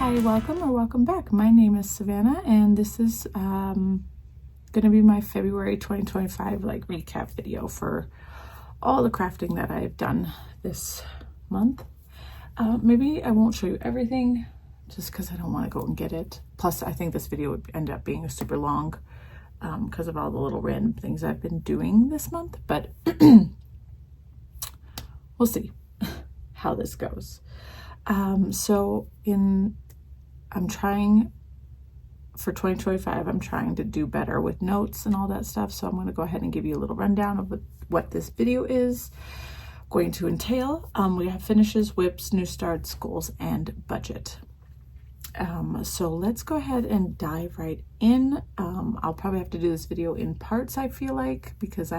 Hi, welcome or welcome back. My name is Savannah, and this is going to be my February 2025 recap video for all the crafting that I've done this month. Maybe I won't show you everything just because I don't want to go and get it. Plus, I think this video would end up being super long because of all the little random things I've been doing this month, but we'll see how this goes. I'm trying for 2025, I'm trying to do better with notes and all that stuff. So I'm going to go ahead and give you a little rundown of what this video is going to entail. We have finishes, whips, new starts, goals, and budget. So let's go ahead and dive right in. I'll probably have to do this video in parts, I feel like, because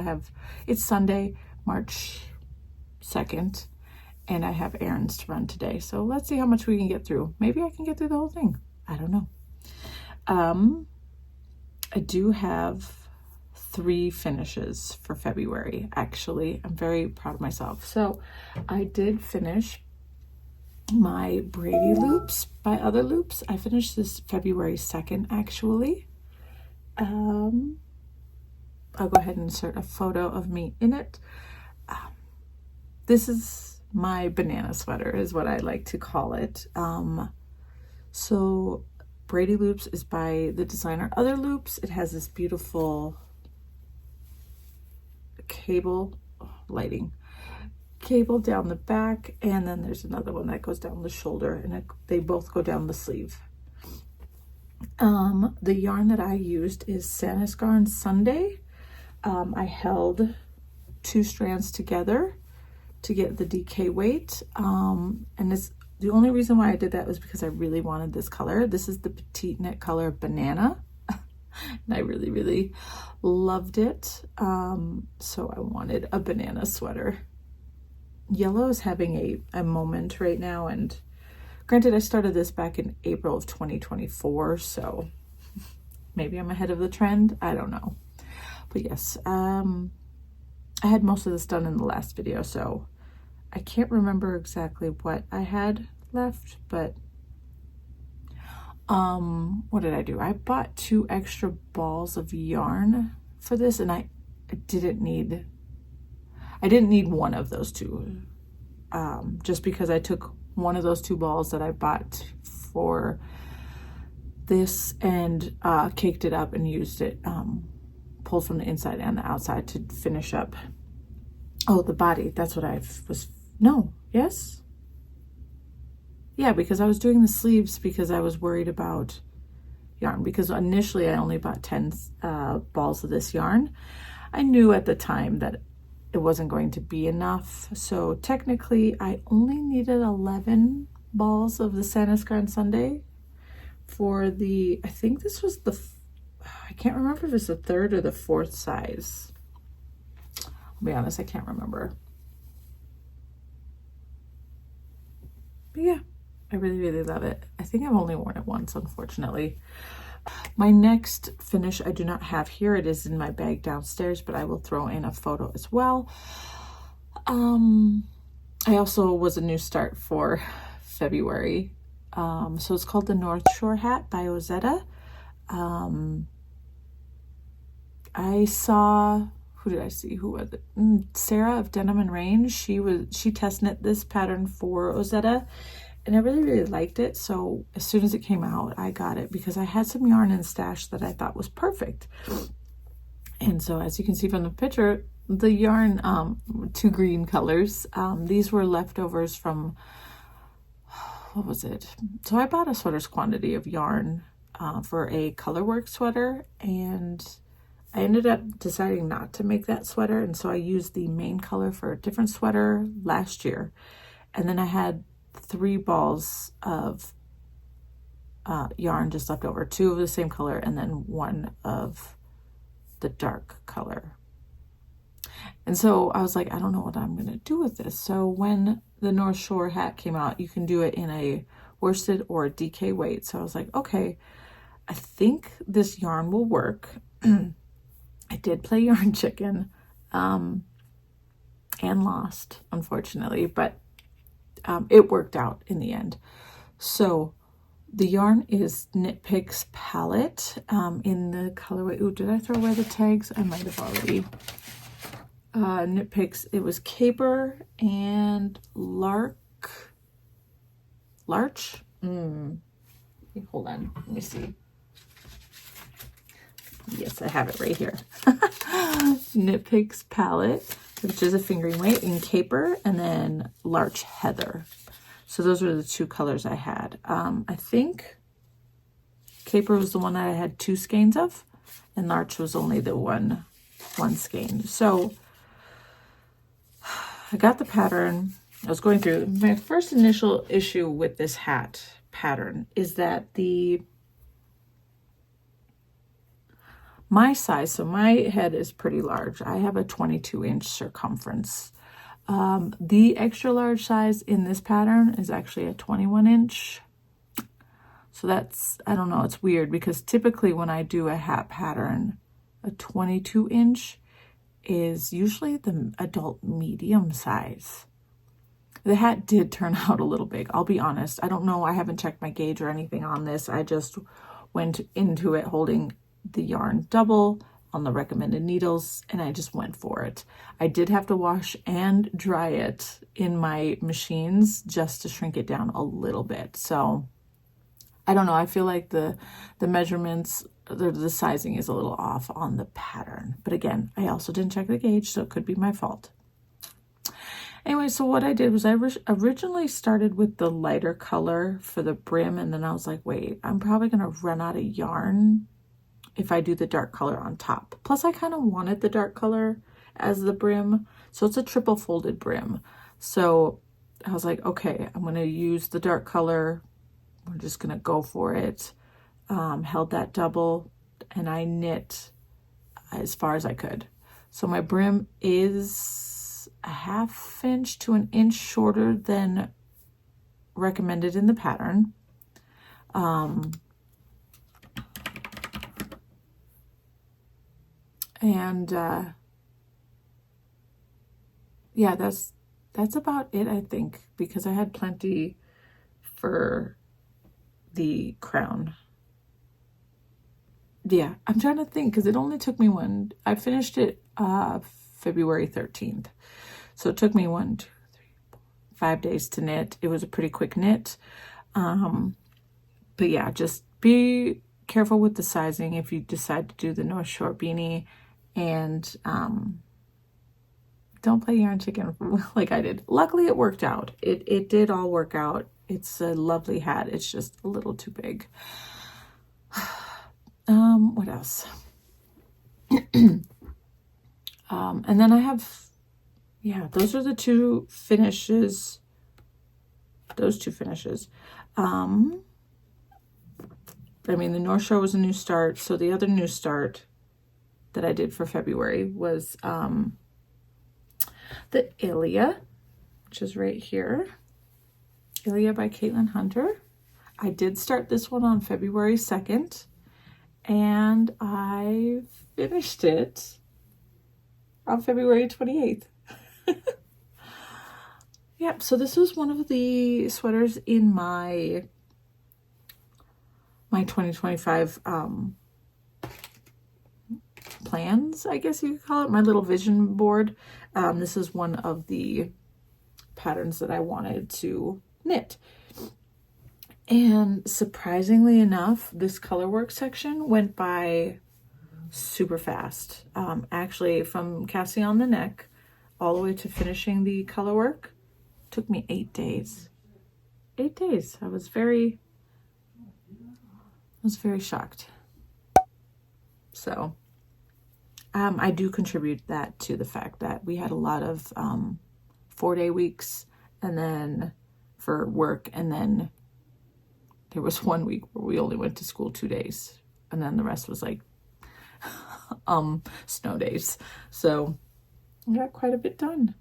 it's Sunday, March 2nd. And I have errands to run today. So let's see how much we can get through. Maybe I can get through the whole thing. I don't know. I do have 3 finishes for February, actually. I'm very proud of myself. So I did finish my Brady loops by Other Loops. I finished this February 2nd, actually. I'll go ahead and insert a photo of me in it. This is my banana sweater is what I like to call it. So Brady Loops is by the designer Other Loops. It has this beautiful cable down the back, and then there's another one that goes down the shoulder, and they both go down the sleeve. The yarn that I used is Sanasgarn Sunday. I held 2 strands together to get the DK weight, and the only reason why I did that was because I really wanted this color. This is the petite knit color Banana, and I really loved it. So I wanted a banana sweater. Yellow is having a moment right now, and granted, I started this back in April of 2024, so maybe I'm ahead of the trend. I don't know, but yes, I had most of this done in the last video, so I can't remember exactly what I had left, but what did I do? I bought 2 extra balls of yarn for this, and I didn't need one of those 2, just because I took one of those 2 balls that I bought for this and caked it up and used it, pulled from the inside and the outside to finish up. Oh, the body. That's what yes? Yeah, because I was doing the sleeves because I was worried about yarn, because initially I only bought 10 balls of this yarn. I knew at the time that it wasn't going to be enough. So technically I only needed 11 balls of the Sanasgarn Sunday for I think this was I can't remember if it's the 3rd or the 4th size. I'll be honest, I can't remember. But yeah, I really love it. I think I've only worn it once, unfortunately. My next finish I do not have here. It is in my bag downstairs, but I will throw in a photo as well. I also was a new start for February. So it's called the North Shore hat by Ozetta. I saw, who did I see? Who was it? Sarah of Denim and Rain. She test knit this pattern for Ozetta, and I really liked it. So as soon as it came out, I got it because I had some yarn in stash that I thought was perfect. And so as you can see from the picture, the yarn, 2 green colors, these were leftovers from, what was it? So I bought a sweater's quantity of yarn for a colorwork sweater, and I ended up deciding not to make that sweater, and so I used the main color for a different sweater last year. And then I had 3 balls of yarn just left over, 2 of the same color and then 1 of the dark color. And so I was like, I don't know what I'm going to do with this. So when the North Shore hat came out, you can do it in a worsted or a DK weight. So I was like, okay, I think this yarn will work. I did play Yarn Chicken and lost, unfortunately, but it worked out in the end. So The yarn is Knit Picks Palette in the colorway. Ooh, did I throw away the tags? I might have already. Knit Picks, it was Caper and Larch. Hold on, let me see. Yes, I have it right here. Knit Picks Palette, which is a fingering weight in Caper, and then Larch Heather. So those were the two colors I had. I think Caper was the one that I had 2 skeins of, and Larch was only the one skein. So I got the pattern. I was going through. My first initial issue with this hat pattern is that my size, so my head is pretty large. I have a 22-inch circumference. The extra large size in this pattern is actually a 21-inch. So that's, I don't know, it's weird because typically when I do a hat pattern, a 22-inch is usually the adult medium size. The hat did turn out a little big, I'll be honest. I don't know, I haven't checked my gauge or anything on this. I just went into it holding the yarn double on the recommended needles, and I just went for it. I did have to wash and dry it in my machines just to shrink it down a little bit. So I don't know, I feel like the measurements, the sizing is a little off on the pattern. But again, I also didn't check the gauge, so it could be my fault. Anyway, so what I did was I originally started with the lighter color for the brim, and then I was like, wait, I'm probably gonna run out of yarn if I do the dark color on top. Plus I kind of wanted the dark color as the brim. So it's a triple folded brim. So I was like, okay, I'm gonna use the dark color. We're just gonna go for it. Held that double and I knit as far as I could. So my brim is a 1/2 inch to 1 inch shorter than recommended in the pattern. Yeah, that's about it, I think, because I had plenty for the crown. Yeah, I'm trying to think because it only took me I finished it February 13th. So it took me 1, 2, 3, 4, 5 days to knit. It was a pretty quick knit. But yeah, just be careful with the sizing if you decide to do the North Shore beanie, and don't play yarn chicken like I did. Luckily it worked out. It did all work out. It's a lovely hat. It's just a little too big. What else? And then I have, yeah, those are the 2 finishes. Those 2 finishes. I mean, the North Shore was a new start. So the other new start that I did for February was the Ilia, which is right here. Ilia by Caitlin Hunter. I did start this one on February 2nd, and I finished it on February 28th. Yep, so this was one of the sweaters in my 2025 plans, I guess you could call it, my little vision board. This is one of the patterns that I wanted to knit. And surprisingly enough, this color work section went by super fast. Actually, from casting on the neck all the way to finishing the color work took me 8 days. 8 days. I was very shocked. So I do contribute that to the fact that we had a lot of 4-day weeks, and then for work, and then there was 1 week where we only went to school 2 days, and then the rest was like snow days. So I got quite a bit done.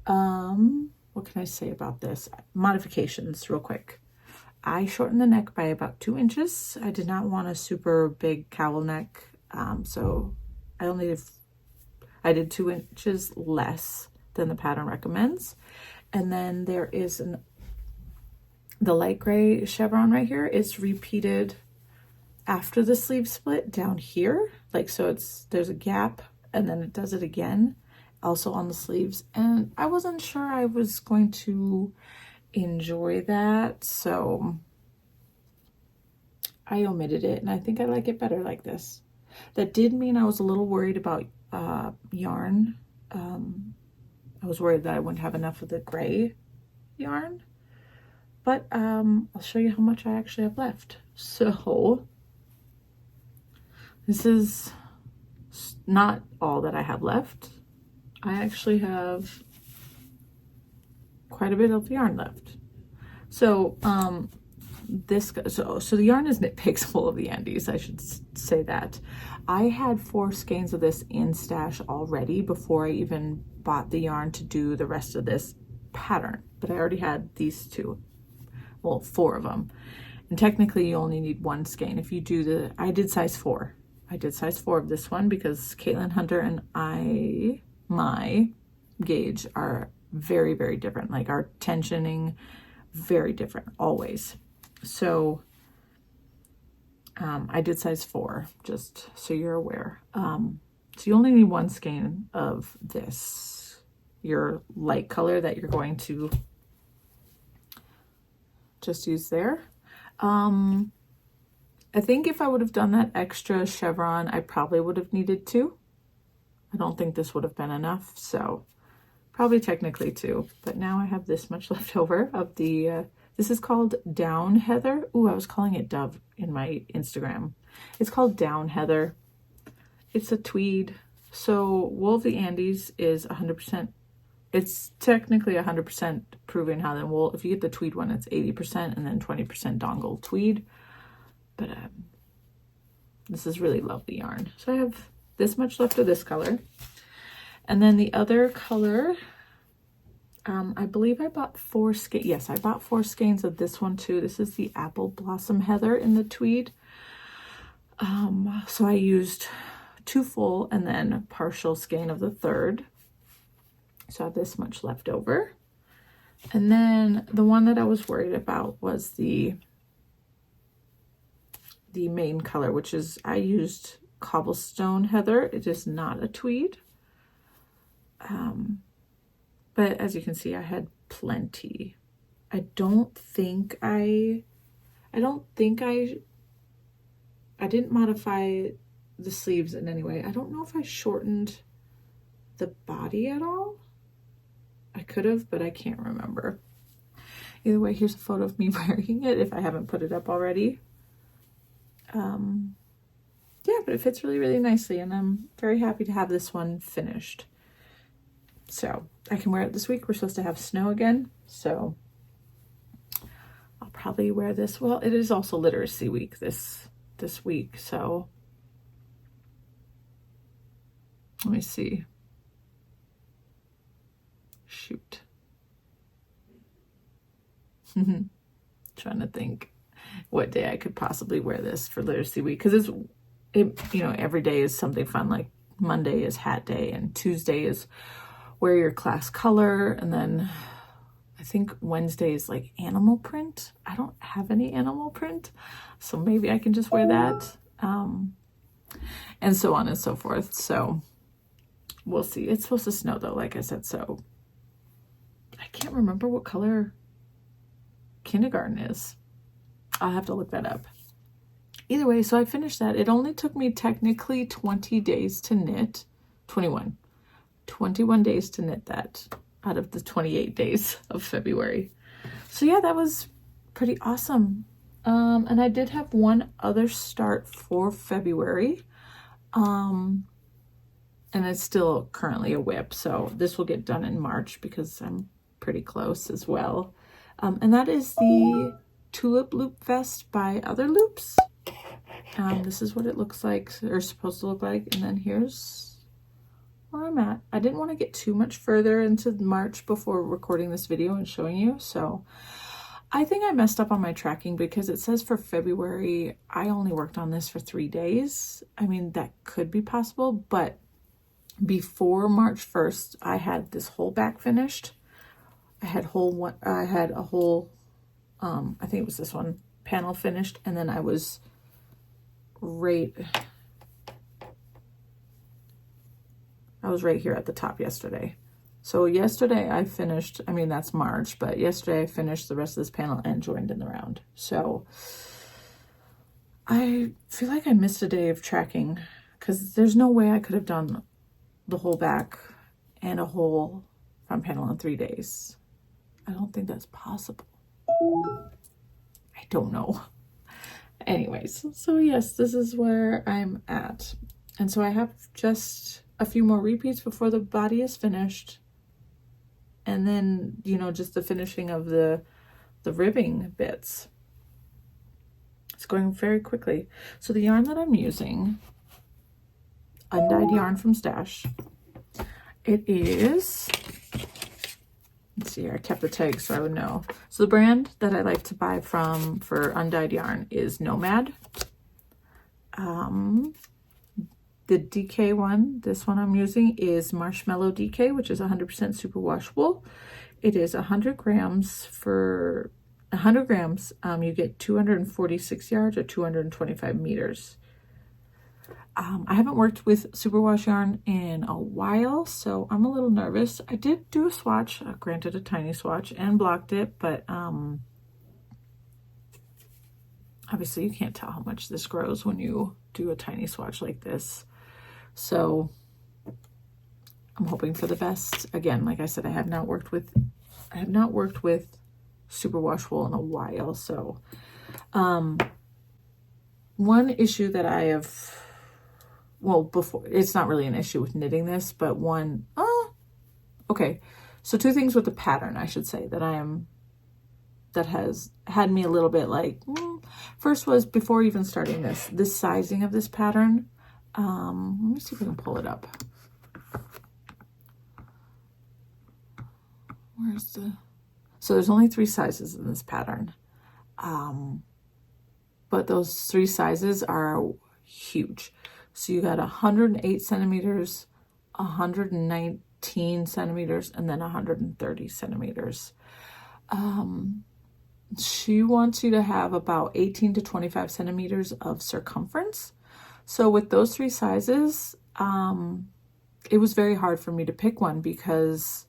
What can I say about this? Modifications real quick. I shortened the neck by about 2 inches. I did not want a super big cowl neck, so I did 2 inches less than the pattern recommends. And then there is the light gray chevron right here is repeated after the sleeve split down here. Like, so there's a gap and then it does it again, also on the sleeves. And I wasn't sure I was going to enjoy that, so I omitted it, and I think I like it better like this. That did mean I was a little worried about yarn. I was worried that I wouldn't have enough of the gray yarn, but I'll show you how much I actually have left. So this is not all that I have left. I actually have quite a bit of yarn left. So so the yarn is Knit Picks full of the Andes, I should say that. I had 4 skeins of this in stash already before I even bought the yarn to do the rest of this pattern, but I already had these 2, well, 4 of them. And technically you only need 1 skein. If you do I did size 4. I did size 4 of this one because Caitlin Hunter and my gauge are very, very different. Like our tensioning, very different always. So I did size 4, just so you're aware. So you only need 1 skein of this, your light color that you're going to just use there. I think if I would have done that extra chevron, I probably would have needed 2. I don't think this would have been enough, so probably technically 2. But now I have this much left over of the, this is called Down Heather. Ooh, I was calling it Dove in my Instagram. It's called Down Heather. It's a tweed. So Wool of the Andes is 100%. It's technically 100% proven how then wool. If you get the tweed one, it's 80% and then 20% dongle tweed. But this is really lovely yarn. So I have this much left of this color. And then the other color, I believe I bought 4 skeins. Yes, I bought 4 skeins of this one too. This is the Apple Blossom Heather in the tweed. So I used 2 full and then a partial skein of the 3rd. So I have this much left over. And then the one that I was worried about was the main color, which is, I used Cobblestone Heather. It is not a tweed. But as you can see, I had plenty. I didn't modify the sleeves in any way. I don't know if I shortened the body at all. I could have, but I can't remember. Either way, here's a photo of me wearing it if I haven't put it up already. Yeah, but it fits really, really nicely, and I'm very happy to have this one finished. So I can wear it this week. We're supposed to have snow again, so I'll probably wear this. Well, it is also literacy week this week, so let me see. Shoot. Trying to think what day I could possibly wear this for literacy week, because you know, every day is something fun. Like Monday is hat day and Tuesday is wear your class color, and then I think Wednesday is like animal print. I don't have any animal print, so maybe I can just wear that, and so on and so forth. So we'll see. It's supposed to snow though, like I said, so I can't remember what color kindergarten is. I'll have to look that up. Either way, so I finished that. It only took me technically 20 days to knit. 21 days to knit that out of the 28 days of February. So yeah, that was pretty awesome. And I did have one other start for February. And it's still currently a whip, so this will get done in March because I'm pretty close as well. And that is the Tulip Loop Vest by Other Loops. This is what it looks like, or supposed to look like, and then here's where I'm at. I didn't want to get too much further into March before recording this video and showing you, so I think I messed up on my tracking because it says for February I only worked on this for 3 days. I mean, that could be possible, but before March 1st I had this whole back finished. I had a whole I think it was this one, panel finished, and then I was right here at the top yesterday. So yesterday I finished, I mean, that's March, but yesterday I finished the rest of this panel and joined in the round. So I feel like I missed a day of tracking because there's no way I could have done the whole back and a whole front panel in 3 days. I don't think that's possible. I don't know. Anyways, so yes, this is where I'm at. And so I have just a few more repeats before the body is finished. And then, you know, just the finishing of the ribbing bits. It's going very quickly. So the yarn that I'm using, undyed yarn from Stash. It is, let's see here, I kept the tag so I would know. So the brand that I like to buy from for undyed yarn is Nomad. The DK one, this one I'm using is Marshmallow DK, which is 100% superwash wool. It is 100 grams. For 100 grams, you get 246 yards or 225 meters. I haven't worked with superwash yarn in a while, so I'm a little nervous. I did do a swatch, granted a tiny swatch, and blocked it, but obviously you can't tell how much this grows when you do a tiny swatch like this. So I'm hoping for the best. Again, like I said, I have not worked with superwash wool in a while. So one issue that I have, well, before, it's not really an issue with knitting this, but one, okay. So two things with the pattern, I should say, that has had me a little bit like, first was before even starting this sizing of this pattern. Let me see if I can pull it up. So there's only 3 sizes in this pattern. But those 3 sizes are huge. So you got 108 centimeters, 119 centimeters, and then 130 centimeters. She wants you to have about 18 to 25 centimeters of circumference. So with those 3 sizes, it was very hard for me to pick one because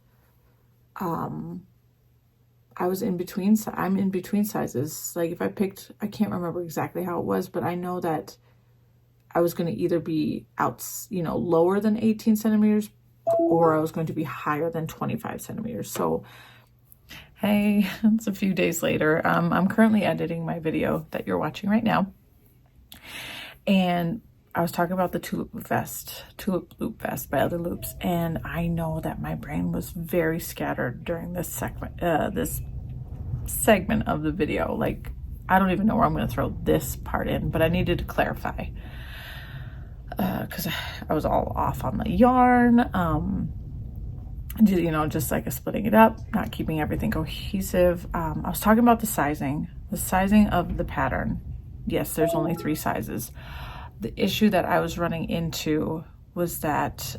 I was in between. I'm in between sizes. Like if I picked, I can't remember exactly how it was, but I know that I was going to either be out, you know, lower than 18 centimeters, or I was going to be higher than 25 centimeters. So, hey, it's a few days later. I'm currently editing my video that you're watching right now. And I was talking about the tulip loop vest by Other Loops, and I know that my brain was very scattered during this segment of the video. Like, I don't even know where I'm going to throw this part in, but I needed to clarify because I was all off on the yarn, you know, just like splitting it up, not keeping everything cohesive. I was talking about the sizing of the pattern. Yes, there's only 3 sizes. The issue that I was running into was that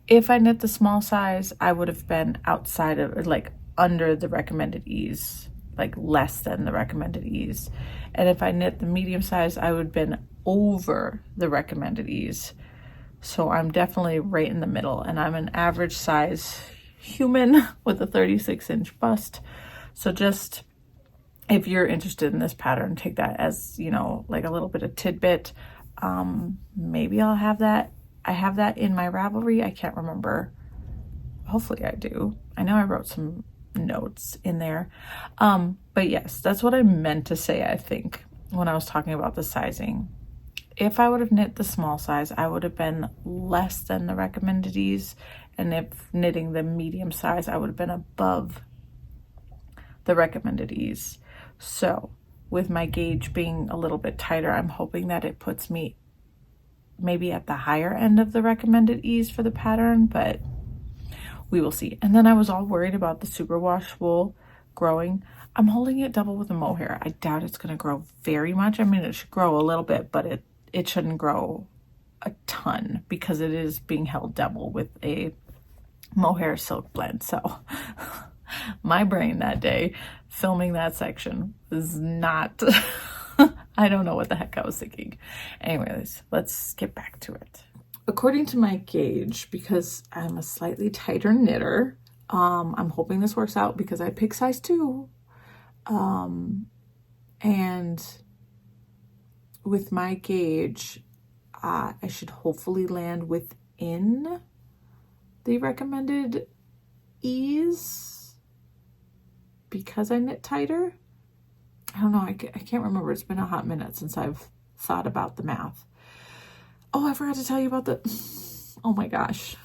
if I knit the small size, I would have been outside of, or like under the recommended ease, like less than the recommended ease. And if I knit the medium size, I would have been over the recommended ease. So I'm definitely right in the middle, and I'm an average size human with a 36-inch bust. So just, if you're interested in this pattern, take that as, you know, like a little bit of tidbit. Maybe I'll have that. I have that in my Ravelry. I can't remember. Hopefully I do. I know I wrote some notes in there. But yes, that's what I meant to say, I think, when I was talking about the sizing. If I would have knit the small size, I would have been less than the recommended ease. And if knitting the medium size, I would have been above the recommended ease. So with my gauge being a little bit tighter, I'm hoping that it puts me maybe at the higher end of the recommended ease for the pattern, but we will see. And then I was all worried about the superwash wool growing. I'm holding it double with a mohair. I doubt it's going to grow very much. I mean, it should grow a little bit, but it shouldn't grow a ton because it is being held double with a mohair silk blend. So My brain that day filming that section was not, I don't know what the heck I was thinking. Anyways, let's get back to it. According to my gauge, because I'm a slightly tighter knitter, I'm hoping this works out because I pick size 2. And with my gauge, I should hopefully land within the recommended ease because I knit tighter. I don't know, I can't remember. It's been a hot minute since I've thought about the math. Oh, I forgot to tell you about oh my gosh.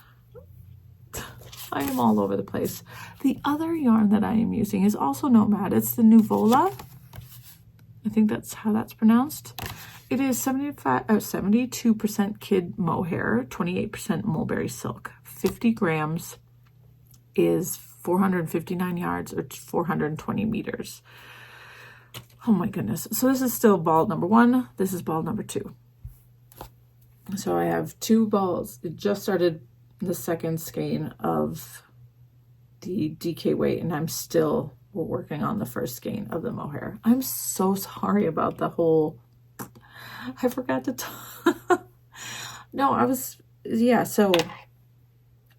I am all over the place. The other yarn that I am using is also Nomad. It's the Nuvola. I think that's how that's pronounced. It is 72% kid mohair, 28% mulberry silk. 50 grams is 459 yards or 420 meters. Oh my goodness. So this is still ball number 1. This is ball number 2. So I have 2 balls. It just started the second skein of the DK weight, and I'm still working on the first skein of the mohair. I'm so sorry about the whole, I forgot to no, yeah, so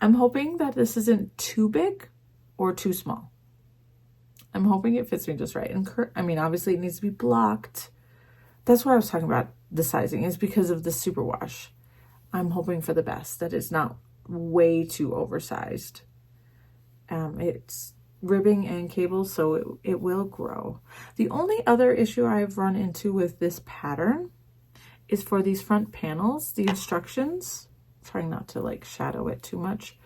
I'm hoping that this isn't too big or too small. I'm hoping it fits me just right. And I mean, obviously it needs to be blocked. That's what I was talking about, the sizing, is because of the superwash. I'm hoping for the best, that it's not way too oversized. It's ribbing and cables, so it will grow. The only other issue I've run into with this pattern is for these front panels, the instructions, trying not to like shadow it too much.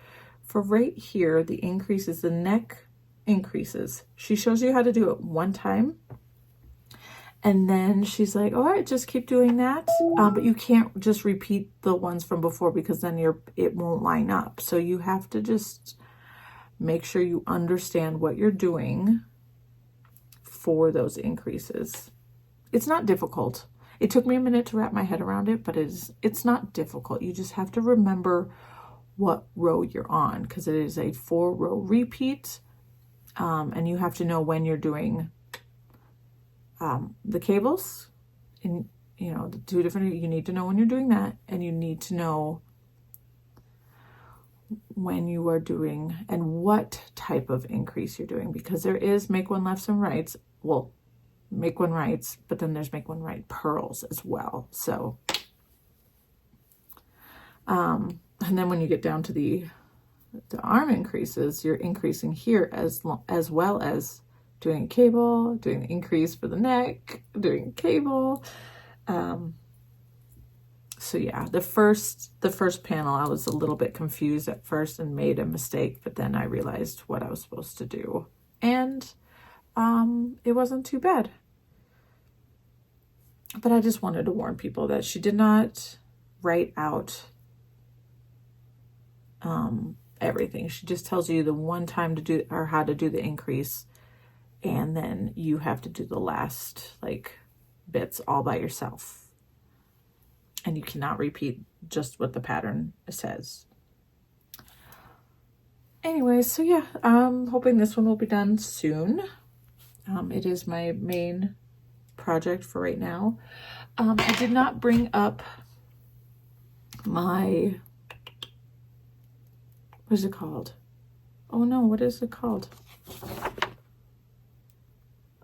For right here, the increases, the neck increases. She shows you how to do it one time. And then she's like, all right, just keep doing that. But you can't just repeat the ones from before because then it won't line up. So you have to just make sure you understand what you're doing for those increases. It's not difficult. It took me a minute to wrap my head around it, but it's not difficult. You just have to remember what row you're on because it is a 4-row repeat. And you have to know when you're doing the cables, and you know, the 2 different, you need to know when you're doing that, and you need to know when you are doing and what type of increase you're doing, because there is make one lefts and rights. Well, make one rights, but then there's make one right purls as well. So and then when you get down to the arm increases, you're increasing here as well as doing a cable, doing the increase for the neck, doing a cable. So yeah, the first panel, I was a little bit confused at first and made a mistake, but then I realized what I was supposed to do. And it wasn't too bad. But I just wanted to warn people that she did not write out everything. She just tells you the one time to do, or how to do the increase, and then you have to do the last like bits all by yourself. And you cannot repeat just what the pattern says. Anyways, so yeah, I'm hoping this one will be done soon. It is my main project for right now. I did not bring up my, what is it called? Oh no, what is it called?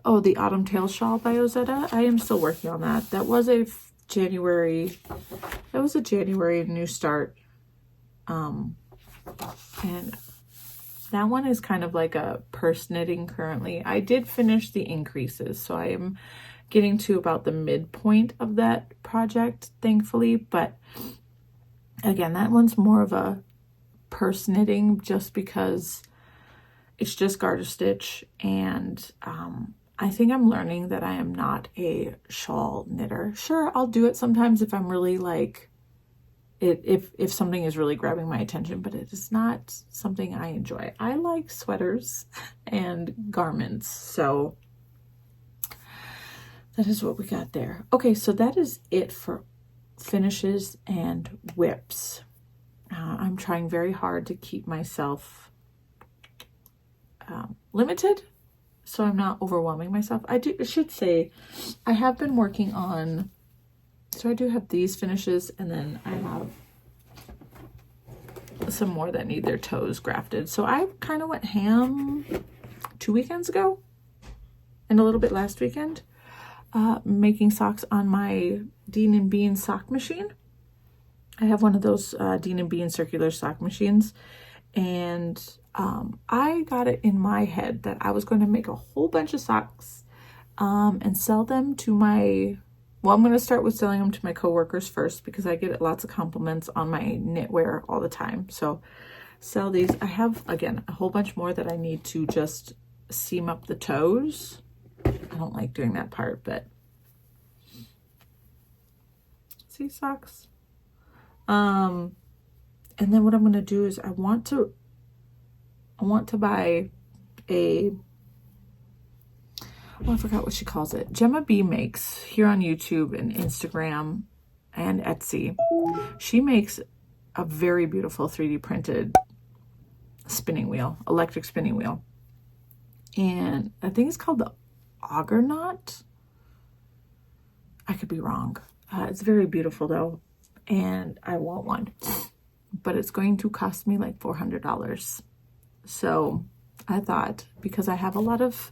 Oh, the Autumn Tail Shawl by Ozetta. I am still working on that. That was a January new start. And that one is kind of like a purse knitting currently. I did finish the increases, so I am getting to about the midpoint of that project, thankfully. But again, that one's more of a purse knitting just because it's just garter stitch, and I think I'm learning that I am not a shawl knitter. Sure, I'll do it sometimes if I'm really like if something is really grabbing my attention, but it is not something I enjoy. I like sweaters and garments, so that is what we got there. Okay, so that is it for finishes and whips. I'm trying very hard to keep myself limited, so I'm not overwhelming myself. I should say I have been working on, so I do have these finishes, and then I have some more that need their toes grafted. So I kind of went ham 2 weekends ago and a little bit last weekend, making socks on my Dean & Bean sock machine. I have one of those Dean & Bean circular sock machines, and I got it in my head that I was going to make a whole bunch of socks and sell them to my, well, I'm going to start with selling them to my coworkers first, because I get lots of compliments on my knitwear all the time. So sell these. I have, again, a whole bunch more that I need to just seam up the toes. I don't like doing that part, but see, socks. And then what I'm going to do is I want to buy a, oh, I forgot what she calls it. Gemma B makes here on YouTube and Instagram and Etsy. She makes a very beautiful 3D printed spinning wheel, electric spinning wheel. And I think it's called the Augernaut. I could be wrong. It's very beautiful though, and I want one, but it's going to cost me like $400. So I thought, because I have a lot of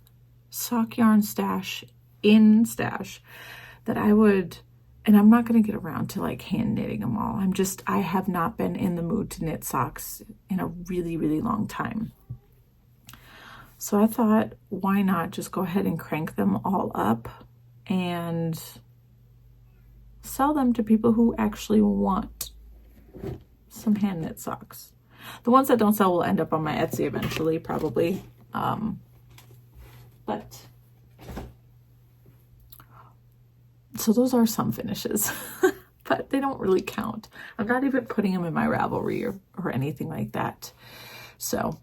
sock yarn stash, that I would, and I'm not going to get around to like hand knitting them all. I have not been in the mood to knit socks in a really, really long time. So I thought, why not just go ahead and crank them all up and sell them to people who actually want some hand knit socks. The ones that don't sell will end up on my Etsy eventually, probably. But so those are some finishes, but they don't really count. I'm not even putting them in my Ravelry or anything like that. So,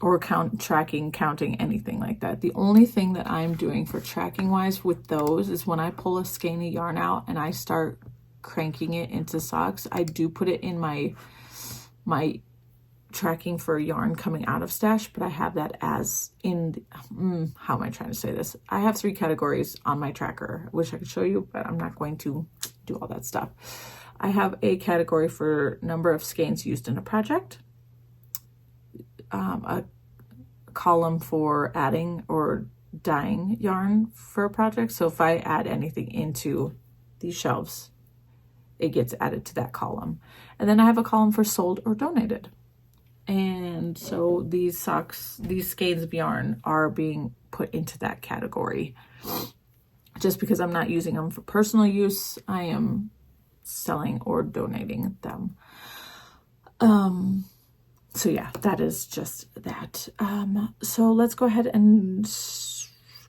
or counting anything like that. The only thing that I'm doing for tracking wise with those is when I pull a skein of yarn out and I start cranking it into socks, I do put it in my tracking for yarn coming out of stash, but I have that as in, how am I trying to say this? I have 3 categories on my tracker. I wish I could show you, but I'm not going to do all that stuff. I have a category for number of skeins used in a project, a column for adding or dyeing yarn for a project. So if I add anything into these shelves, it gets added to that column. And then I have a column for sold or donated. And so these socks, these skeins of yarn are being put into that category. Just because I'm not using them for personal use, I am selling or donating them. So yeah, that is just that. So let's go ahead and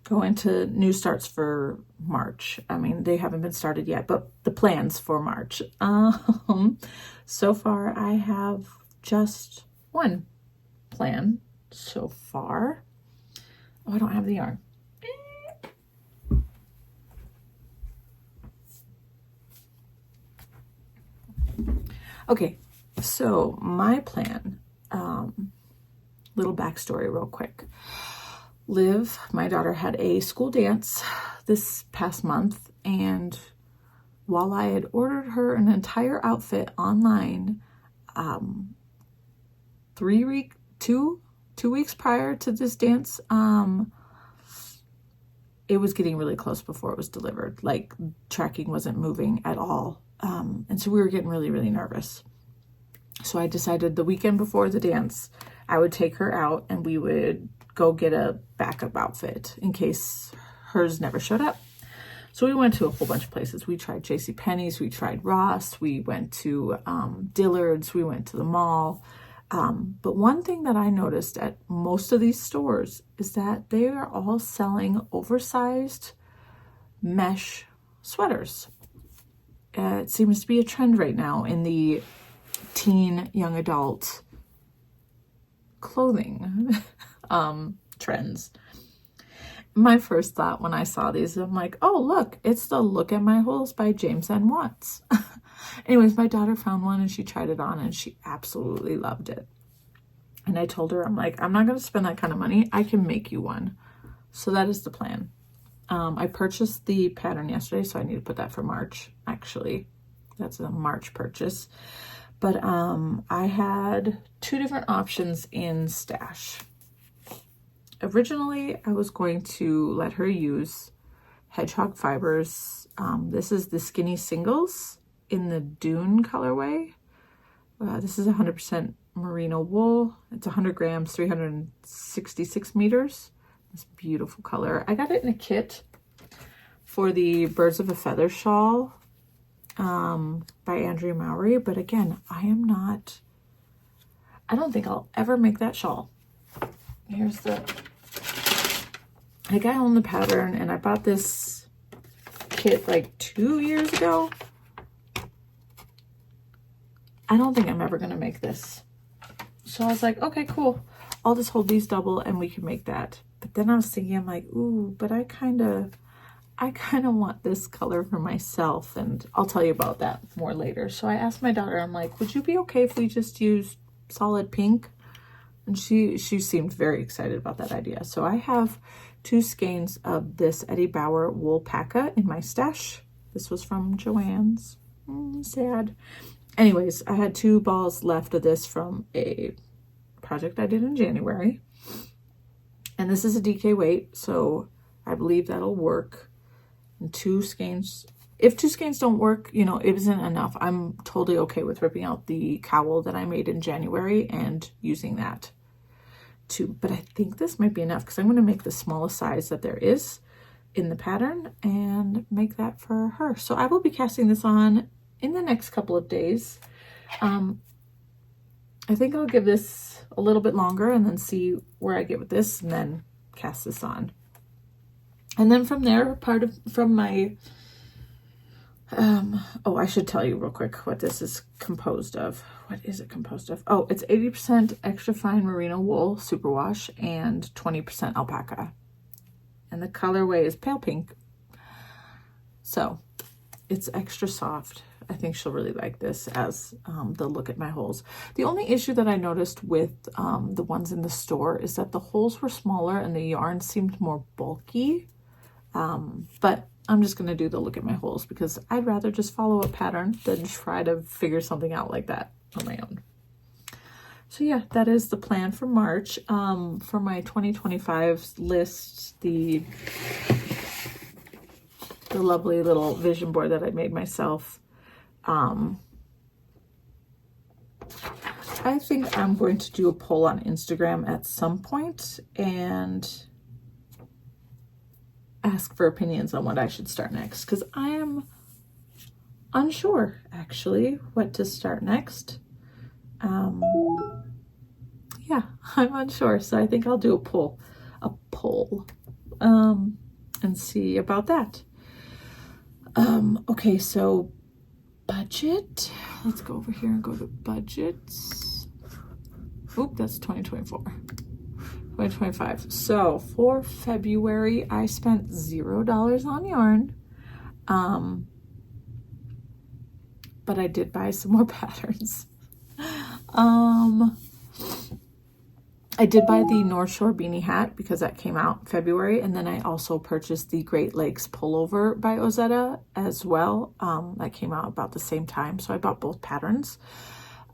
go into new starts for March. I mean, they haven't been started yet, but the plans for March. So far I have just one plan so far. Oh, I don't have the yarn. Okay, so my plan, little backstory real quick. Liv, my daughter, had a school dance this past month, and while I had ordered her an entire outfit online, 2 weeks prior to this dance, it was getting really close before it was delivered. Like, tracking wasn't moving at all. And so we were getting really, really nervous. So I decided the weekend before the dance, I would take her out and we would go get a backup outfit in case hers never showed up. So we went to a whole bunch of places. We tried JCPenney's, we tried Ross, we went to Dillard's, we went to the mall. But one thing that I noticed at most of these stores is that they are all selling oversized mesh sweaters. It seems to be a trend right now in the teen, young adult clothing trends. My first thought when I saw these, I'm like, oh, look, it's the Look at My Holes by James N. Watts. Anyways, my daughter found one and she tried it on and she absolutely loved it. And I told her, I'm like, I'm not going to spend that kind of money. I can make you one. So that is the plan. I purchased the pattern yesterday, so I need to put that for March, actually. That's a March purchase. But I had 2 different options in stash. Originally, I was going to let her use hedgehog fibers. This is the Skinny Singles in the Dune colorway. This is 100% merino wool. It's 100 grams, 366 meters. This beautiful color. I got it in a kit for the Birds of a Feather shawl by Andrea Mowry. But again, I don't think I'll ever make that shawl. Here's I own the pattern, and I bought this kit like 2 years ago. I don't think I'm ever going to make this. So I was like, okay, cool. I'll just hold these double and we can make that. But then I was thinking, I'm like, ooh, but I kind of want this color for myself. And I'll tell you about that more later. So I asked my daughter, I'm like, would you be okay if we just use solid pink? And she seemed very excited about that idea. So I have 2 skeins of this Eddie Bauer wool paca in my stash. This was from Joann's. Sad. Anyways, I had 2 balls left of this from a project I did in January. And this is a DK weight, so I believe that'll work. And 2 skeins. If 2 skeins don't work, you know, it isn't enough. I'm totally okay with ripping out the cowl that I made in January and using that too. But I think this might be enough because I'm going to make the smallest size that there is in the pattern and make that for her. So I will be casting this on in the next couple of days. I think I'll give this a little bit longer and then see where I get with this and then cast this on. And then from there, from my, oh, I should tell you real quick what this is composed of. What is it composed of? Oh, it's 80% extra fine merino wool superwash and 20% alpaca. And the colorway is pale pink. So it's extra soft. I think she'll really like this as the look at my holes. The only issue that I noticed with the ones in the store is that the holes were smaller and the yarn seemed more bulky. But I'm just going to do the look at my holes because I'd rather just follow a pattern than try to figure something out like that on my own. So yeah, that is the plan for March. For my 2025 list, the lovely little vision board that I made myself. I think I'm going to do a poll on Instagram at some point and ask for opinions on what I should start next, because I am unsure actually what to start next. Yeah, I'm unsure, so I think I'll do a poll and see about that. Okay, so budget. Let's go over here and go to budgets. Oop, that's 2024. 2025. So for February, I spent $0 on yarn. But I did buy some more patterns. I did buy the North Shore beanie hat because that came out in February, and then I also purchased the Great Lakes pullover by Ozetta as well. That came out about the same time, so I bought both patterns.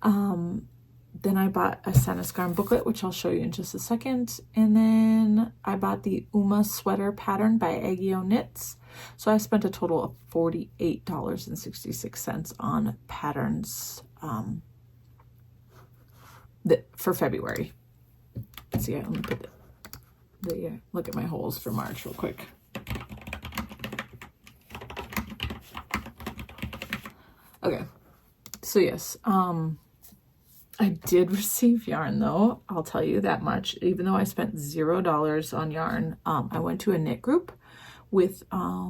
Then I bought a Sanascarn booklet, which I'll show you in just a second, and then I bought the Uma sweater pattern by Aggio Knits. So I spent a total of $48.66 on patterns for February. Let's see, let me put the look at my holes for March real quick. Okay, so yes, I did receive yarn though, I'll tell you that much. Even though I spent $0 on yarn, I went to a knit group with a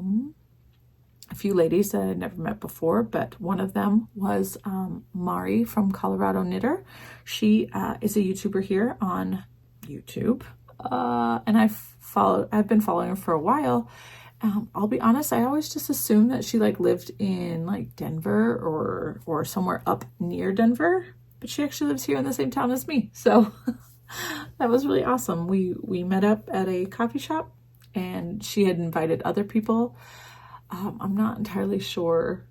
few ladies that I'd never met before, but one of them was Mari from Colorado Knitter. She is a YouTuber here on YouTube, and I've been following her for a while. I'll be honest, I always just assumed that she like lived in like Denver or somewhere up near Denver, but she actually lives here in the same town as me. So That was really awesome. We met up at a coffee shop and she had invited other people. I'm not entirely sure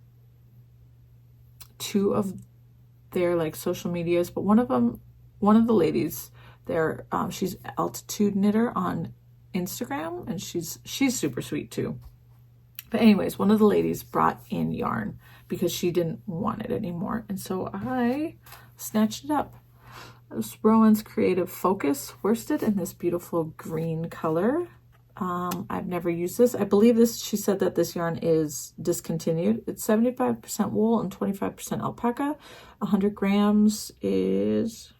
two of their like social medias, but one of the ladies there, she's Altitude Knitter on Instagram, and she's super sweet too. But anyways, one of the ladies brought in yarn because she didn't want it anymore, and so I snatched it up. It was Rowan's Creative Focus worsted in this beautiful green color. I've never used this. I believe this, she said that this yarn is discontinued. It's 75% wool and 25% alpaca. 100 grams is,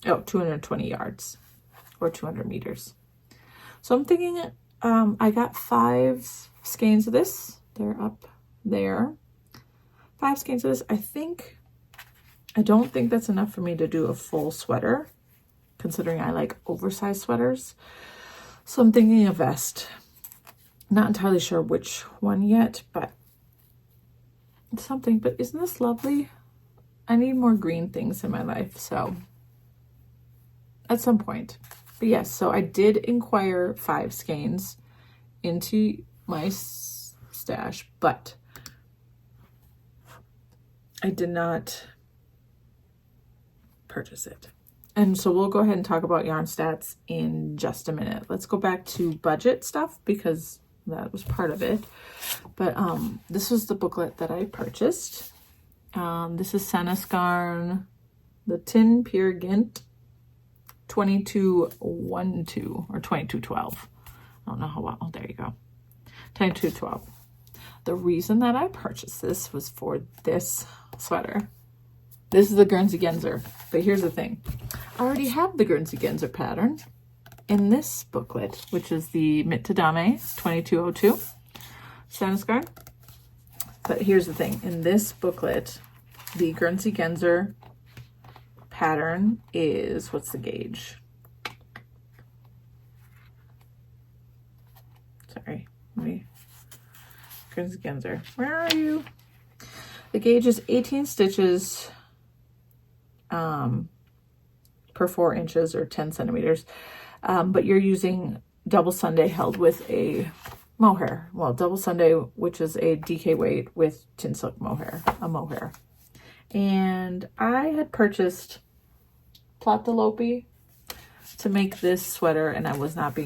220 yards or 200 meters. So I'm thinking I got 5 skeins of this. They're up there. 5 skeins of this. I don't think that's enough for me to do a full sweater, considering I like oversized sweaters. So I'm thinking a vest. Not entirely sure which one yet, but something. But isn't this lovely? I need more green things in my life, so at some point. But yes, so I did inquire 5 skeins into my stash, but I did not purchase it. And so we'll go ahead and talk about yarn stats in just a minute. Let's go back to budget stuff because that was part of it. But this was the booklet that I purchased. This is Sewlivi, the Tin Pure Gint 2212 or 2212. I don't know how well. Oh, there you go. 2212. The reason that I purchased this was for this sweater. This is the Guernsey Genzer, but here's the thing. I already have the Guernsey Genzer pattern in this booklet, which is the Mitte Dame 2202 Sewlivi. But here's the thing. In this booklet, the Guernsey Genzer pattern is, what's the gauge? Sorry, Guernsey Genzer, where are you? The gauge is 18 stitches per 4 inches or 10 centimeters. But you're using double Sunday held with a mohair. Well, double Sunday, which is a DK weight with tin silk mohair, a mohair. And I had purchased Platelopi to make this sweater, and I was not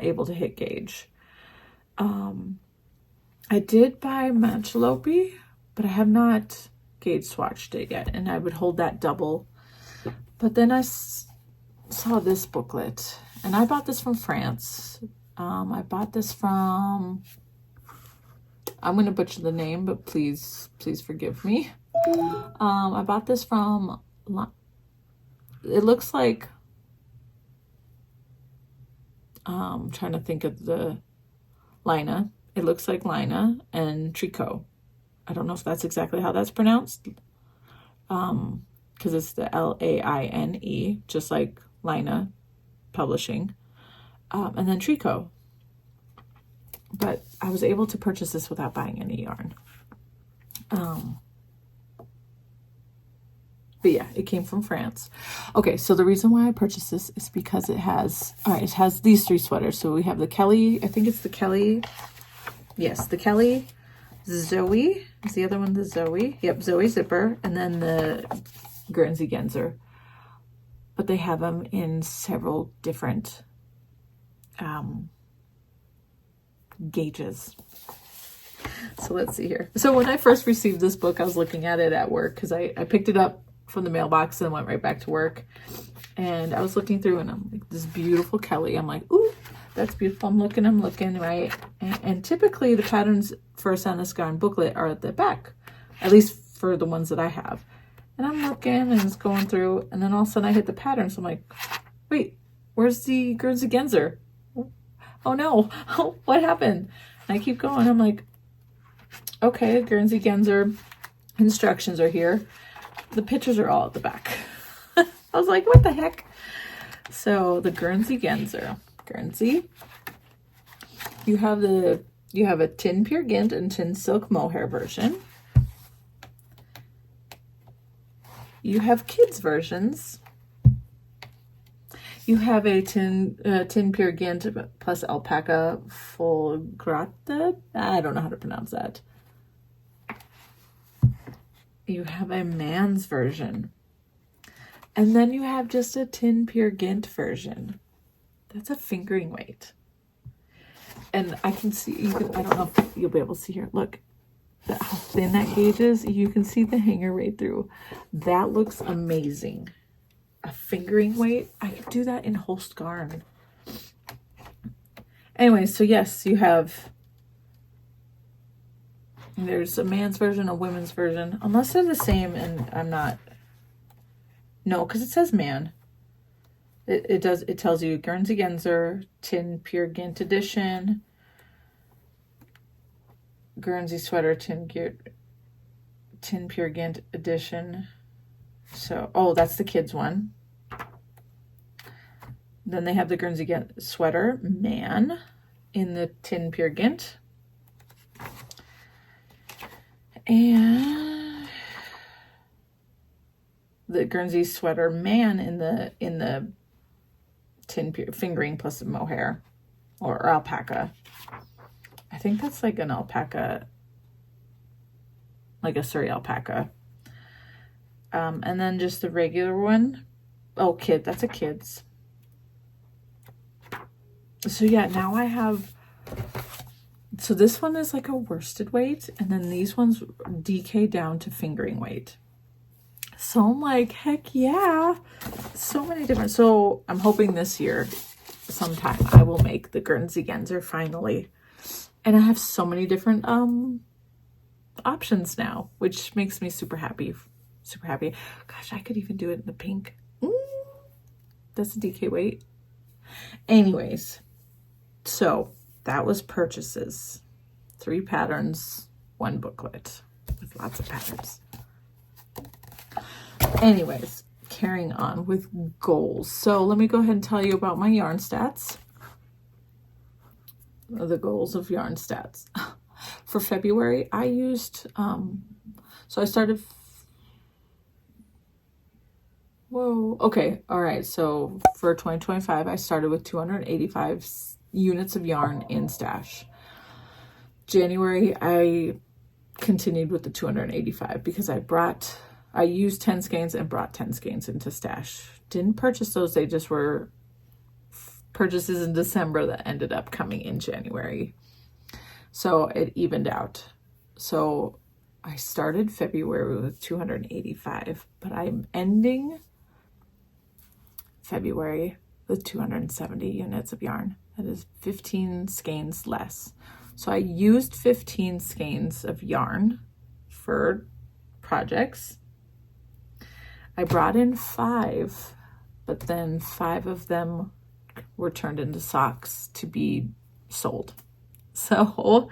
able to hit gauge. I did buy Manchalopi, but I have not gauge swatched it yet, and I would hold that double. But then I saw this booklet, and I bought this from France. I bought this from, I'm going to butcher the name, but please forgive me. I bought this from, it looks like, I'm trying to think of the Lina. It looks like Lina and Tricot. I don't know if that's exactly how that's pronounced. Because it's the Laine, just like Lina Publishing. And then Tricot. But I was able to purchase this without buying any yarn. But yeah, it came from France. Okay, so the reason why I purchased this is because it has these 3 sweaters. So we have the Kelly, I think it's the Kelly. Yes, the Kelly Zoe. Is the other one the Zoe? Yep, Zoe zipper. And then the Guernsey Genzer. But they have them in several different gauges. So let's see here. So when I first received this book, I was looking at it at work because I picked it up from the mailbox and went right back to work. And I was looking through, and I'm like, this beautiful Kelly. I'm like, ooh, that's beautiful. I'm looking, right? And typically the patterns for a Sewlivi booklet are at the back, at least for the ones that I have. And I'm looking and it's going through, and then all of a sudden I hit the pattern. So I'm like, wait, where's the Guernsey Genzer? Oh no, what happened? And I keep going. I'm like, okay, Guernsey Genzer instructions are here. The pictures are all at the back. I was like, what the heck? So the Guernsey Genzer. Guernsey. You have a Tin Pure Gint and Tin Silk Mohair version. You have kids versions. You have a tin pure Ghent plus alpaca full gratte. I don't know how to pronounce that. You have a man's version. And then you have just a tin pure Ghent version. That's a fingering weight. And I can see, I don't know if you'll be able to see here. Look, how thin that gauge is. You can see the hanger right through. That looks amazing. A fingering weight. I could do that in Holst Garn. Anyway, so yes, you have, there's a man's version, a women's version, unless they're the same, and I'm not, no, because it says man. It tells you Guernsey Genzer, Tin Pure Ghent Edition, Guernsey Sweater, Tin Pure Ghent Edition. So, oh, that's the kids one. Then they have the Guernsey Ghent Sweater, man, in the Tin Pure Ghent. And the Guernsey Sweater, man, in the tin pure fingering plus mohair or alpaca. I think that's like an alpaca, like a Surrey alpaca. And then just the regular one. Oh, that's a kid's. So yeah, now I have, so this one is like a worsted weight, and then these ones DK down to fingering weight. So I'm like, heck yeah, so many different. So I'm hoping this year sometime I will make the Guernsey Genzer finally. And I have so many different options now, which makes me super happy. Super happy. Gosh, I could even do it in the pink. That's a DK weight. Anyways, so that was purchases. 3 patterns, 1 booklet with lots of patterns. Anyways, carrying on with goals. So let me go ahead and tell you about my yarn stats. The goals of yarn stats. For February, I used, so I started, all right. So for 2025, I started with 285 units of yarn in stash. January, I continued with the 285 because I used 10 skeins and brought 10 skeins into stash. Didn't purchase those. They just were purchases in December that ended up coming in January. So it evened out. So I started February with 285, but I'm ending February with 270 units of yarn. That is 15 skeins less. So I used 15 skeins of yarn for projects. I brought in 5, but then 5 of them were turned into socks to be sold. So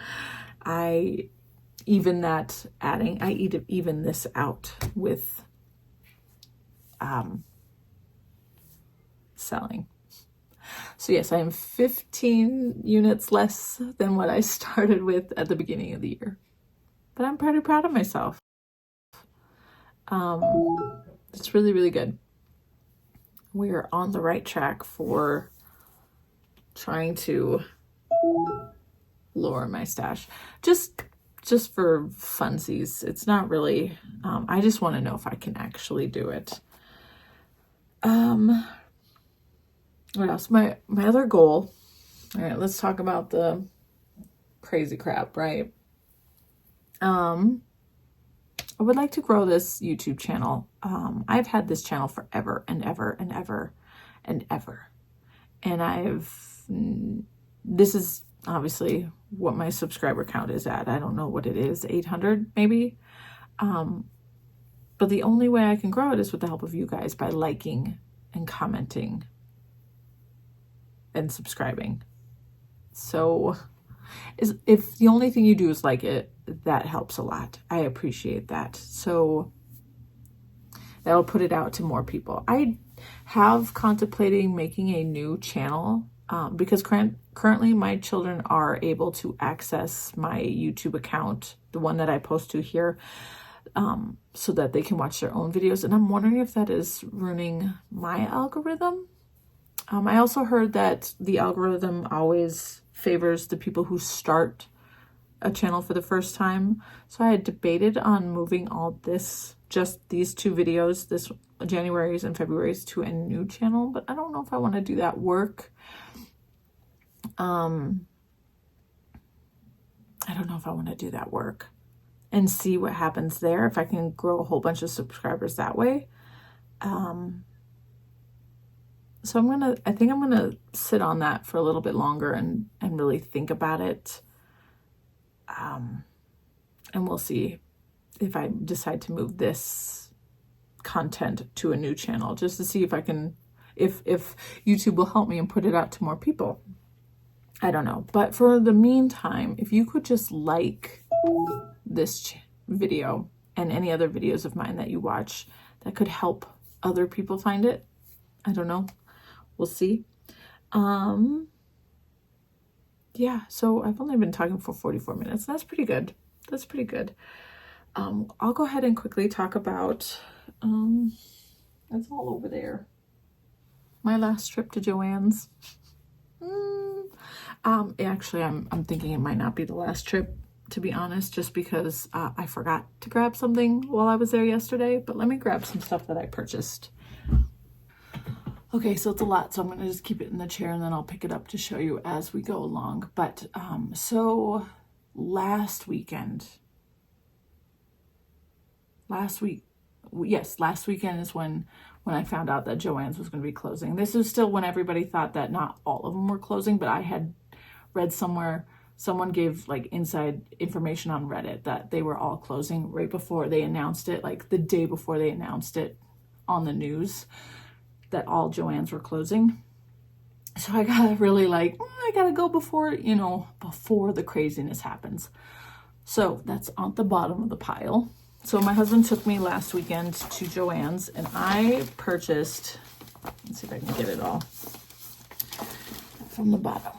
I even this out with selling. So yes, I am 15 units less than what I started with at the beginning of the year, but I'm pretty proud of myself. It's really, really good. We are on the right track for trying to lower my stash. Just for funsies. It's not really, I just want to know if I can actually do it. What else? My other goal. All right, let's talk about the crazy crap, right? I would like to grow this YouTube channel. I've had this channel forever and ever and ever and ever. And this is obviously what my subscriber count is at. I don't know what it is, 800 maybe. But the only way I can grow it is with the help of you guys by liking and commenting and subscribing. So if the only thing you do is like it, that helps a lot. I appreciate that. So that'll put it out to more people. I have contemplating making a new channel because currently my children are able to access my YouTube account, the one that I post to here. so that they can watch their own videos. And I'm wondering if that is ruining my algorithm. I also heard that the algorithm always favors the people who start a channel for the first time. So I had debated on moving all this, just these 2 videos, this January's and February's, to a new channel, but I don't know if I want to do that work. I don't know if I want to do that work and see what happens there, if I can grow a whole bunch of subscribers that way. So I think I'm gonna sit on that for a little bit longer and really think about it. And we'll see if I decide to move this content to a new channel, just to see if I can, if YouTube will help me and put it out to more people. I don't know. But for the meantime, if you could just like this video and any other videos of mine that you watch, that could help other people find it. I don't know. We'll see. Yeah, so I've only been talking for 44 minutes. That's pretty good. That's pretty good. I'll go ahead and quickly talk about, it's all over there, my last trip to Joann's. Actually, I'm thinking it might not be the last trip, to be honest, just because I forgot to grab something while I was there yesterday. But let me grab some stuff that I purchased. Okay, so it's a lot, so I'm going to just keep it in the chair and then I'll pick it up to show you as we go along. But so last weekend is when I found out that Joann's was going to be closing. This is still when everybody thought that not all of them were closing, but I had read somewhere, someone gave like inside information on Reddit that they were all closing right before they announced it, like the day before they announced it on the news, that all Joann's were closing. So I got really like, I gotta go before, before the craziness happens. So that's on the bottom of the pile. So my husband took me last weekend to Joann's and I purchased, let's see if I can get it all from the bottom.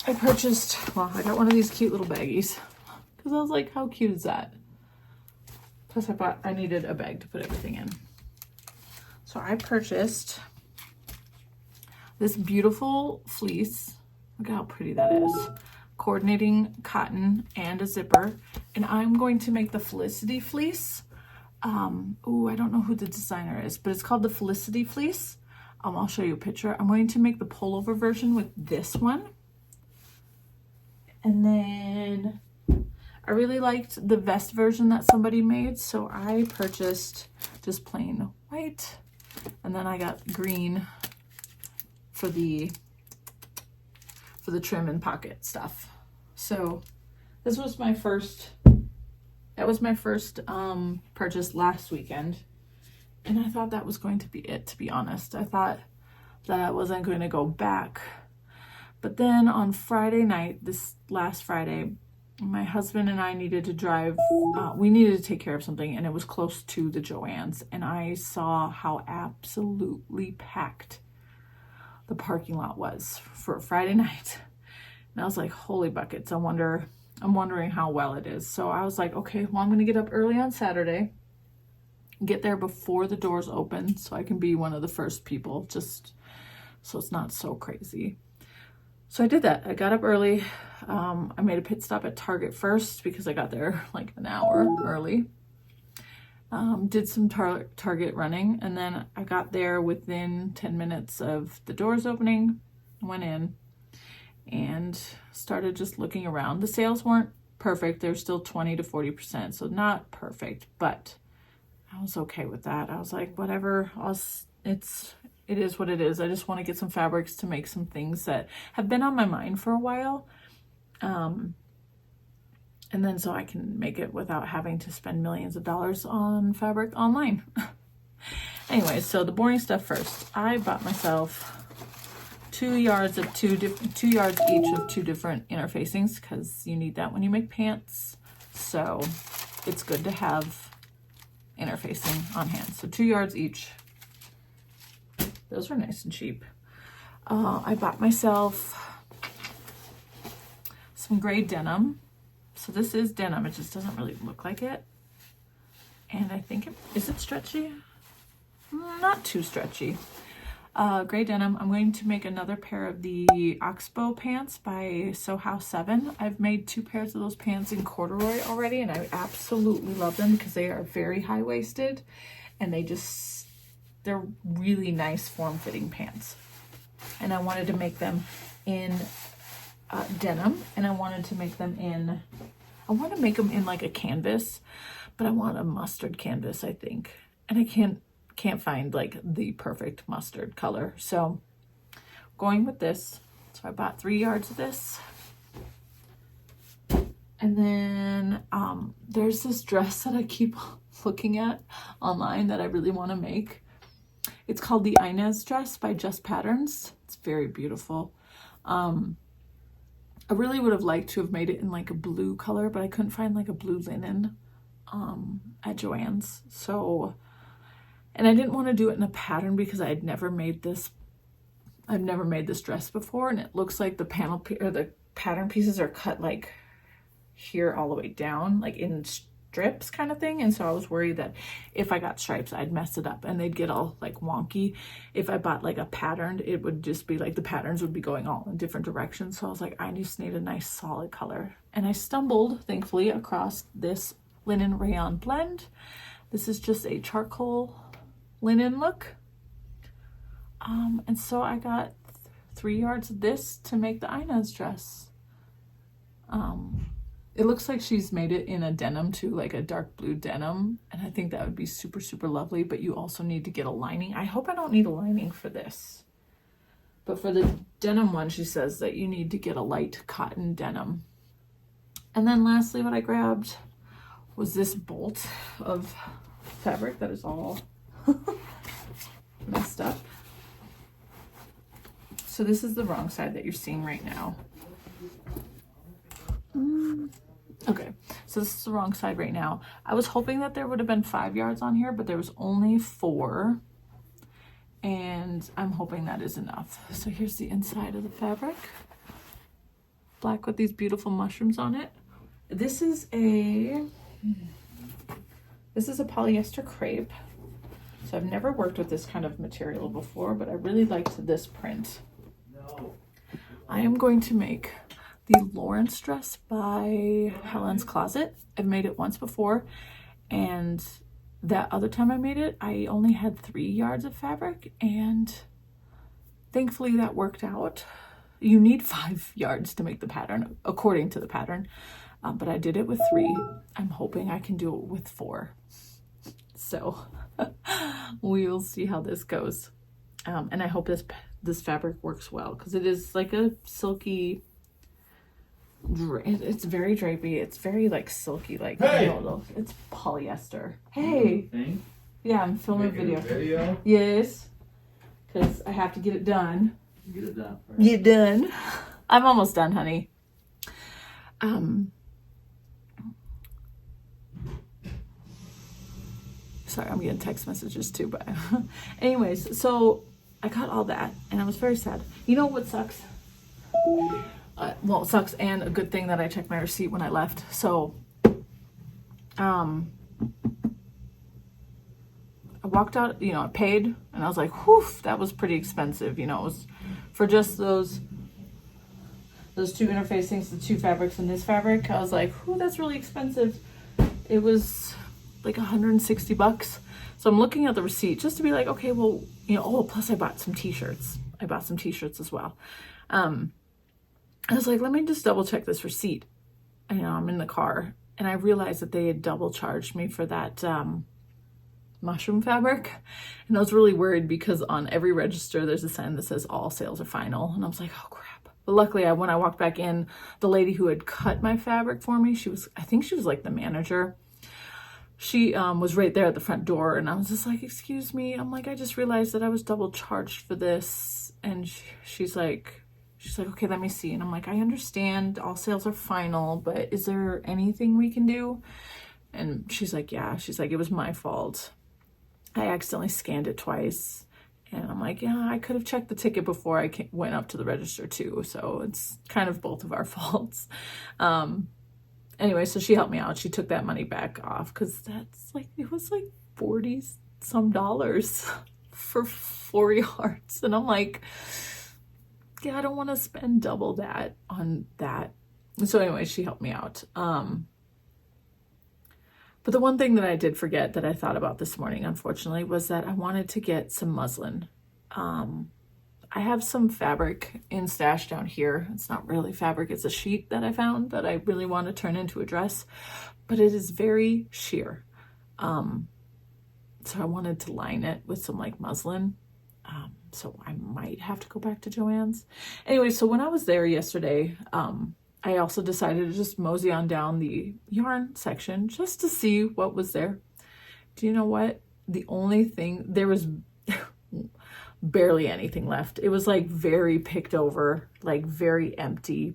I got one of these cute little baggies because I was like, how cute is that? Plus I needed a bag to put everything in. So I purchased this beautiful fleece. Look at how pretty that is. Coordinating cotton and a zipper. And I'm going to make the Felicity fleece. I don't know who the designer is, but it's called the Felicity fleece. I'll show you a picture. I'm going to make the pullover version with this one. And then I really liked the vest version that somebody made, so I purchased just plain white. And then I got green for the trim and pocket stuff. So this was my first, purchase last weekend. And I thought that was going to be it, to be honest. I thought that I wasn't going to go back. But then on Friday night, this last Friday, my husband and I needed to drive, we needed to take care of something, and it was close to the Joann's, and I saw how absolutely packed the parking lot was for a Friday night. And I was like, holy buckets, I'm wondering how well it is. So I was like, okay, well, I'm going to get up early on Saturday, get there before the doors open so I can be one of the first people, just so it's not so crazy. So I did that. I got up early. I made a pit stop at Target first because I got there like an hour early. Did some Target running, and then I got there within 10 minutes of the doors opening. Went in and started just looking around. The sales weren't perfect. They're still 20 to 40%, so not perfect, but I was okay with that. I was like, whatever, it is what it is. I just want to get some fabrics to make some things that have been on my mind for a while. And then so I can make it without having to spend millions of dollars on fabric online. Anyway, so the boring stuff first. I bought myself 2 yards each of 2 different interfacings because you need that when you make pants. So it's good to have interfacing on hand. So 2 yards each. Those were nice and cheap. I bought myself some gray denim. So this is denim. It just doesn't really look like it. And I think is it stretchy? Not too stretchy. Gray denim. I'm going to make another pair of the Oxbow pants by Soho 7. I've made 2 pairs of those pants in corduroy already, and I absolutely love them because they are very high-waisted, and they're really nice form-fitting pants. And I wanted to make them in denim, and I want to make them in like a canvas, but I want a mustard canvas, I think, and I can't find like the perfect mustard color, so going with this. So I bought 3 yards of this, and then there's this dress that I keep looking at online that I really want to make. It's called the Inez dress by Just Patterns. It's very beautiful. I really would have liked to have made it in like a blue color, but I couldn't find like a blue linen at Joann's. So, and I didn't want to do it in a pattern because I've never made this dress before, and it looks like the the pattern pieces are cut like here all the way down, like in strips kind of thing. And so I was worried that if I got stripes, I'd mess it up and they'd get all like wonky. If I bought like a patterned, it would just be like the patterns would be going all in different directions. So I was like, I just need a nice solid color. And I stumbled, thankfully, across this linen rayon blend. This is just a charcoal linen look. And so I got 3 yards of this to make the Inez dress. It looks like she's made it in a denim too, like a dark blue denim. And I think that would be super, super lovely, but you also need to get a lining. I hope I don't need a lining for this. But for the denim one, she says that you need to get a light cotton denim. And then lastly, what I grabbed was this bolt of fabric that is all messed up. So this is the wrong side that you're seeing right now. Okay, so this is the wrong side right now. I was hoping that there would have been 5 yards on here, but there was only 4. And I'm hoping that is enough. So here's the inside of the fabric. Black with these beautiful mushrooms on it. This is a polyester crepe. So I've never worked with this kind of material before, but I really liked this print. I am going to make the Lawrence dress by Helen's Closet. I've made it once before, and that other time I made it, I only had 3 yards of fabric, and thankfully that worked out. You need 5 yards to make the pattern, according to the pattern, but I did it with 3. I'm hoping I can do it with 4. So we will see how this goes. And I hope this fabric works well, because it is like a silky, it's very drapey. It's very like silky, like, hey! It's polyester. Hey! Yeah, I'm filming a video. Yes, because I have to get it done. Get it done. Right? Get done. I'm almost done, honey. Sorry, I'm getting text messages too, but anyways, so I got all that and I was very sad. You know what sucks? Well, it sucks, and a good thing that I checked my receipt when I left. So I walked out, I paid, and I was like, whew, that was pretty expensive. It was for just those 2 interfacings, the 2 fabrics and this fabric. I was like, whew, that's really expensive. It was like $160. So I'm looking at the receipt just to be like, okay, well, plus I bought some t-shirts. I bought some t-shirts as well. I was like, let me just double check this receipt. I'm in the car, and I realized that they had double charged me for that mushroom fabric. And I was really worried because on every register, there's a sign that says all sales are final. And I was like, oh crap. But luckily, when I walked back in, the lady who had cut my fabric for me, I think she was like the manager. She was right there at the front door, and I was just like, excuse me. I'm like, I just realized that I was double charged for this. And she's like, okay, let me see. And I'm like, I understand all sales are final, but is there anything we can do? And she's like, yeah. She's like, it was my fault. I accidentally scanned it twice. And I'm like, yeah, I could have checked the ticket before I went up to the register too. So it's kind of both of our faults. anyway, so she helped me out. She took that money back off because that's like, it was like $40 some for 4 yards. And I'm like, yeah, I don't want to spend double that on that. And so anyway, she helped me out. But the one thing that I did forget that I thought about this morning, unfortunately, was that I wanted to get some muslin. I have some fabric in stash down here. It's not really fabric, it's a sheet that I found that I really want to turn into a dress, but it is very sheer. So I wanted to line it with some like muslin. So I might have to go back to Joann's. Anyway, so when I was there yesterday, I also decided to just mosey on down the yarn section just to see what was there. Do you know what? The only thing, there was barely anything left. It was like very picked over, like very empty.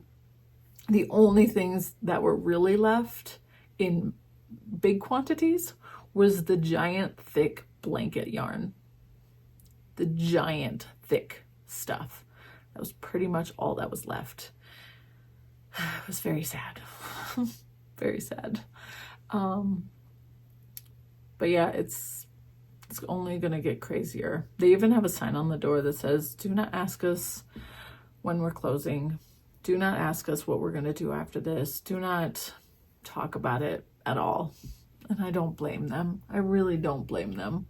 The only things that were really left in big quantities was the giant thick blanket yarn. The giant thick stuff. That was pretty much all that was left. It was very sad. Very sad. But yeah, it's only gonna get crazier. They even have a sign on the door that says, do not ask us when we're closing. Do not ask us what we're gonna do after this. Do not talk about it at all. And I don't blame them. I really don't blame them.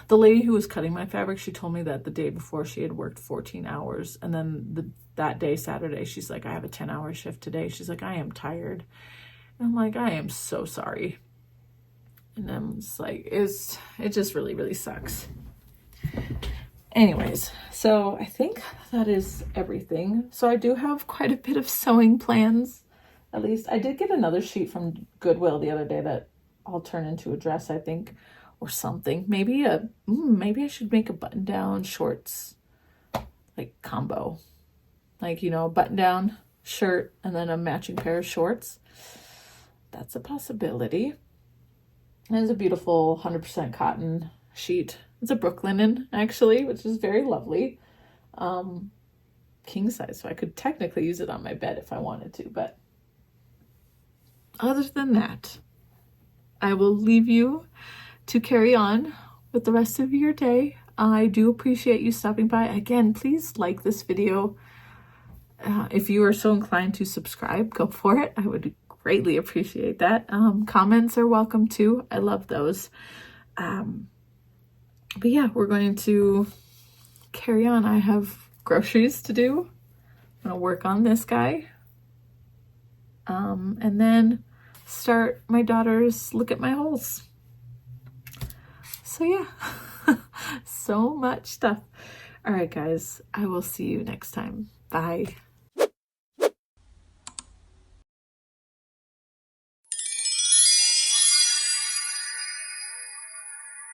The lady who was cutting my fabric, she told me that the day before she had worked 14 hours. And then that day, Saturday, she's like, I have a 10-hour shift today. She's like, I am tired. And I'm like, I am so sorry. And I'm just like, it just really, really sucks. Anyways, so I think that is everything. So I do have quite a bit of sewing plans. At least I did get another sheet from Goodwill the other day that I'll turn into a dress, I think, or something. Maybe I should make a button-down shorts, like combo. Like, you know, a button-down shirt and then a matching pair of shorts. That's a possibility. And it's a beautiful 100% cotton sheet. It's a Brooklinen, actually, which is very lovely. King size, so I could technically use it on my bed if I wanted to, but other than that, I will leave you to carry on with the rest of your day. I do appreciate you stopping by. Again, please like this video. If you are so inclined to subscribe, go for it. I would greatly appreciate that. Comments are welcome too. I love those. But yeah, we're going to carry on. I have groceries to do. I'm going to work on this guy. And then start my daughter's look at my holes. So yeah, so much stuff. All right, guys, I will see you next time. Bye.